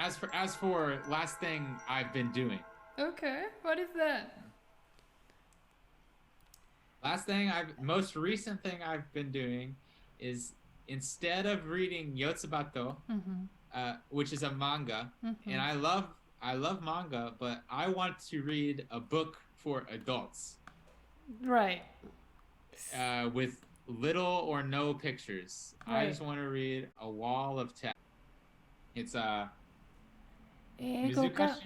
as for last thing I've been doing. Okay, what is that? Most recent thing I've been doing is instead of reading Yotsubato, which is a manga, and I love manga, but I want to read a book for adults. Right. With little or no pictures. Right. I just want to read a wall of text. It's 英語か。難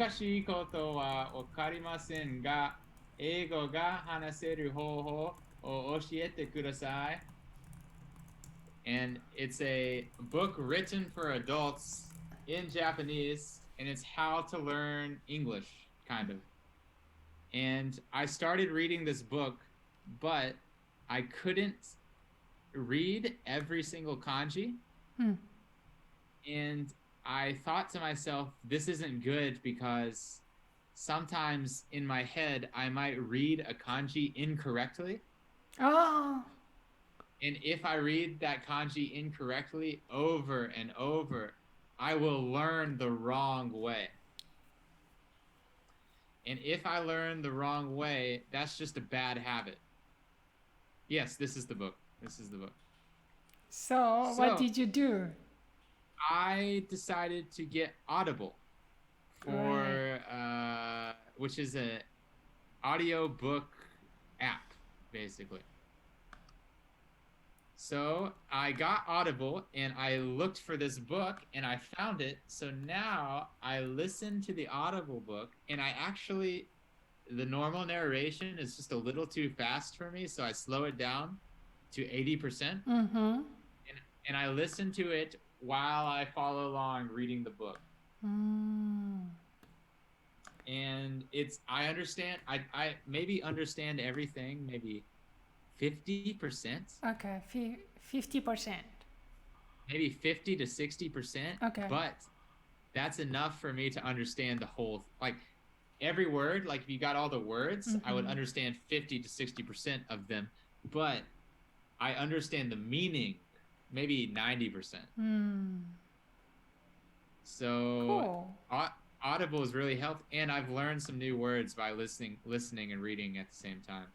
しいことはわかりませんが、英語が話せる方法を教えてください。And it's a book written for adults in Japanese, and it's how to learn English, kind of. And I started reading this book, but I couldn't read every single kanji. And I thought to myself, this isn't good because sometimes in my head, I might read a kanji incorrectly. Oh. And if I read that kanji incorrectly over and over, I will learn the wrong way. And if I learn the wrong way, that's just a bad habit. Yes, this is the book. So what did you do? I decided to get Audible which is an audio book app, basically. So I got Audible and I looked for this book and I found it. So now I listen to the Audible book and the normal narration is just a little too fast for me. So I slow it down to 80%. And I listen to it while I follow along reading the book. And I understand, I maybe understand everything, maybe 50%. Okay, 50%. Maybe 50 to 60%. Okay. But that's enough for me to understand the whole, like every word, like if you got all the words, I would understand 50 to 60% of them. But I understand the meaning, maybe 90%. So cool. Audible has really helped, and I've learned some new words by listening and reading at the same time.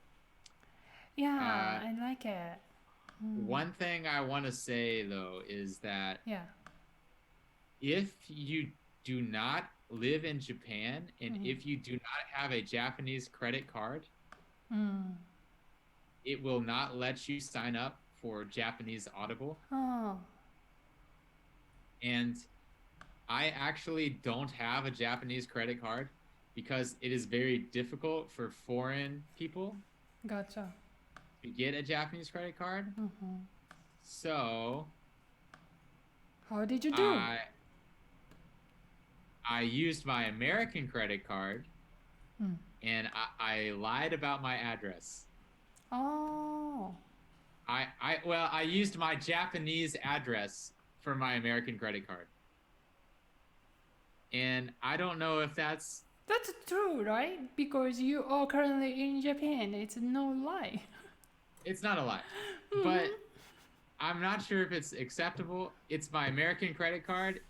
Yeah, I like it. One thing I want to say though is that if you do not live in Japan and if you do not have a Japanese credit card, it will not let you sign up for Japanese Audible. And I actually don't have a Japanese credit card because it is very difficult for foreign people Gotcha. to get a Japanese credit card. So how did you do? I used my American credit card and I lied about my address. Oh. I used my Japanese address for my American credit card. And I don't know if that's true, right? Because you are currently in Japan. It's no lie. It's not a lie. But I'm not sure if it's acceptable. It's my American credit card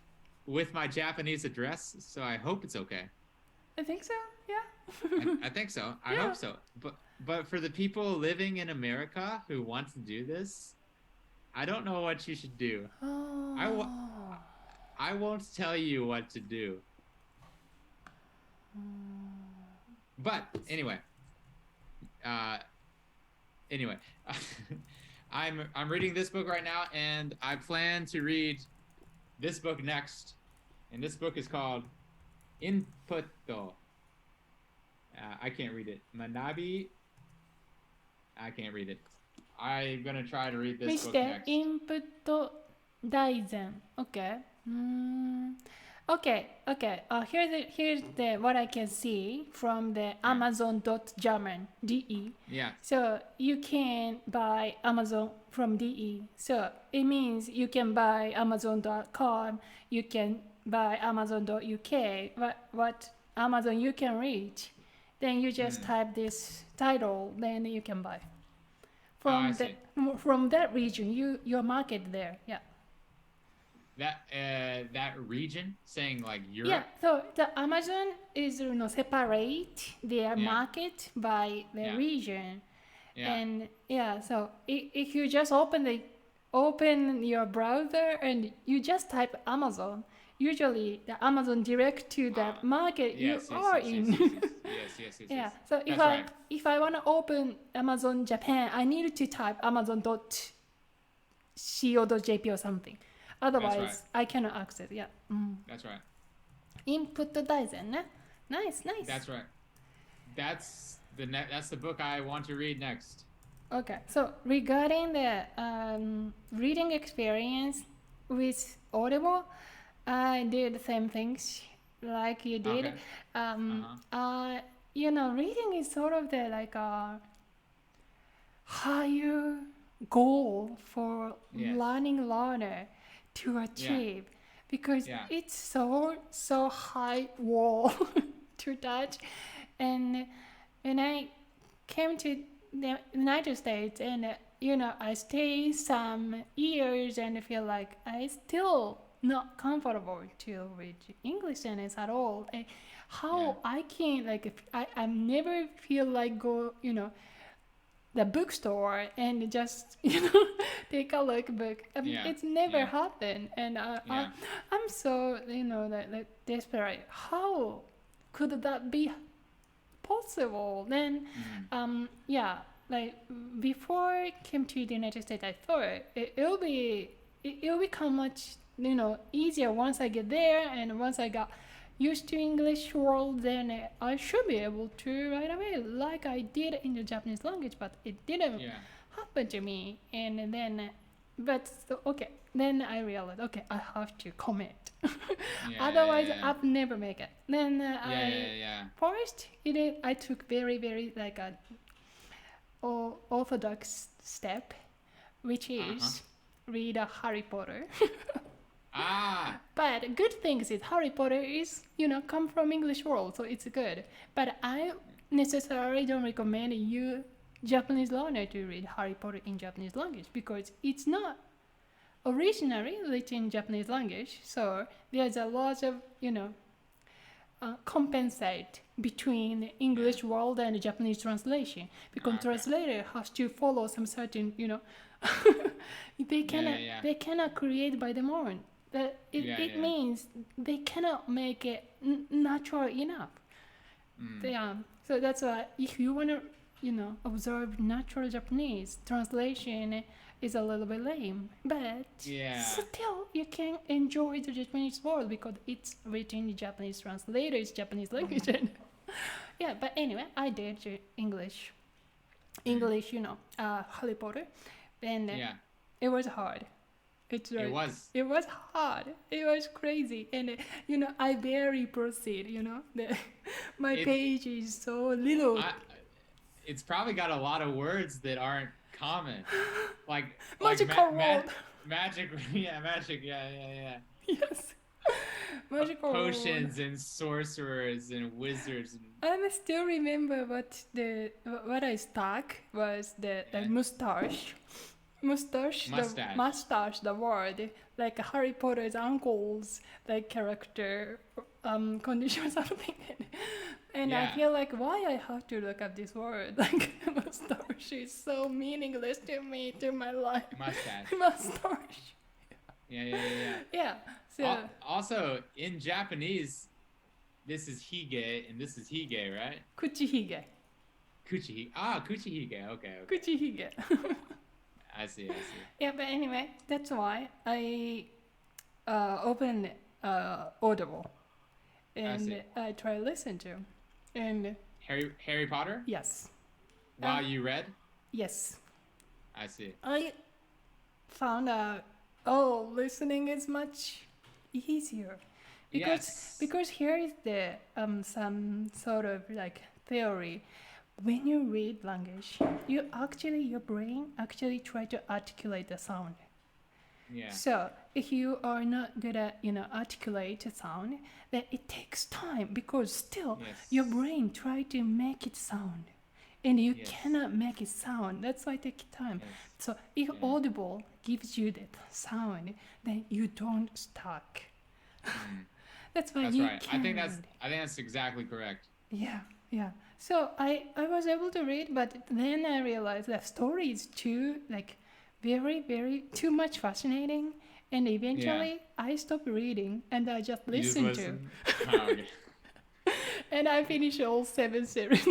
with my Japanese address, so I hope it's okay. I think so, yeah. I think so. I hope so. But for the people living in America who want to do this, I don't know what you should do. I won't tell you what to do. But anyway, I'm reading this book right now, and I plan to read this book next. And this book is called Input. I can't read it. Manabi. I can't read it. I'm gonna try to read this book next. Input大全. Okay. Okay. Here's the what I can see from the Amazon.German DE. Yeah. So you can buy Amazon from DE. So it means you can buy Amazon.com. You can buy Amazon.uk. What Amazon you can reach. Then you just type this title. Then you can buy. From that region, your market there. Yeah. that region, saying like Europe. Yeah, so the Amazon is separate their market by the region. Yeah. And so if you just open your browser and you just type Amazon, usually the Amazon direct to the market Yes, you are in. Yes. Yeah, so if I want to open Amazon Japan, I need to type amazon.co.jp or something. Otherwise, I cannot access. Yeah. That's right. インプット大全ね。Nice. That's right. That's the book I want to read next. Okay, so regarding the reading experience with Audible, I did the same things like you did. Okay. Reading is sort of the like a higher goal for learning learner to achieve because it's so high wall to touch. And when I came to the United States and I stay some years and feel like I still not comfortable to read English sentence at all. And how I can I never feel like go the bookstore and just take a look book. It's never happened, and I'm so like desperate. How could that be possible? Then like before I came to the United States, I thought it'll become much easier once I get there, and once I got used to English world, then I should be able to right away like I did in the Japanese language, but it didn't happen to me. And then then I realized, okay, I have to commit. Otherwise I'll never make it. Then first I took very, very like a orthodox step, which is read a Harry Potter. But good thing is Harry Potter is come from English world, so it's good. But I necessarily don't recommend you Japanese learner to read Harry Potter in Japanese language because it's not originally written in Japanese language. So there's a lot of compensate between English world and Japanese translation because translator has to follow some certain they cannot create by their own. It means they cannot make it natural enough. So that's why if you want to observe natural Japanese, translation is a little bit lame, but still you can enjoy the Japanese world because it's written in Japanese translators, Japanese language. But anyway, I did English, Harry Potter, and it was hard. It's right. It was hard. It was crazy, and I barely proceed. My page is so little. It's probably got a lot of words that aren't common, like magical world. Magic. Magic. Yes. Magical potions world. And sorcerers and wizards. I still remember what I stuck was the mustache. Mustache, the word, like Harry Potter's uncle's like character condition or something. And I feel like why I have to look up this word, like mustache is so meaningless to me, to my life. Mustache. Yeah. So also in Japanese, this is hige and this is hige, right? Kuchihige. Kuchihige. Okay. Kuchihige. I see. Yeah, but anyway, that's why I opened Audible and I try to listen to. And Harry Potter? Yes. While you read? Yes. I see. I found out listening is much easier because here is the some sort of like theory. When you read language, your brain actually try to articulate the sound. So if you are not good at articulate the sound, then it takes time because still your brain try to make it sound. and you Yes. cannot make it sound. That's why it takes time. Yes. So if Yeah. Audible gives you that sound, then you don't stuck. That's why That's you right. can I think read. that's exactly correct. Yeah, yeah. So I was able to read, but then I realized that story is too like very too much fascinating, and eventually I stopped reading and I just You just listened to, listen. Oh, okay. and I finished all 7 series.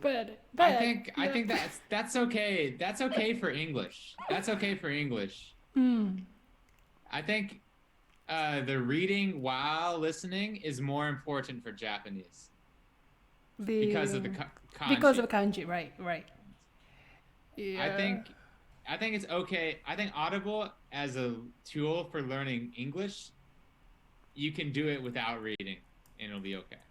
but I think yeah. that's okay. That's okay for English. That's okay for English. I think the reading while listening is more important for Japanese because of the kanji. Because of kanji, right. Yeah. I think it's okay. I think Audible as a tool for learning English, you can do it without reading and it'll be okay.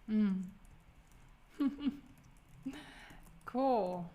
Cool.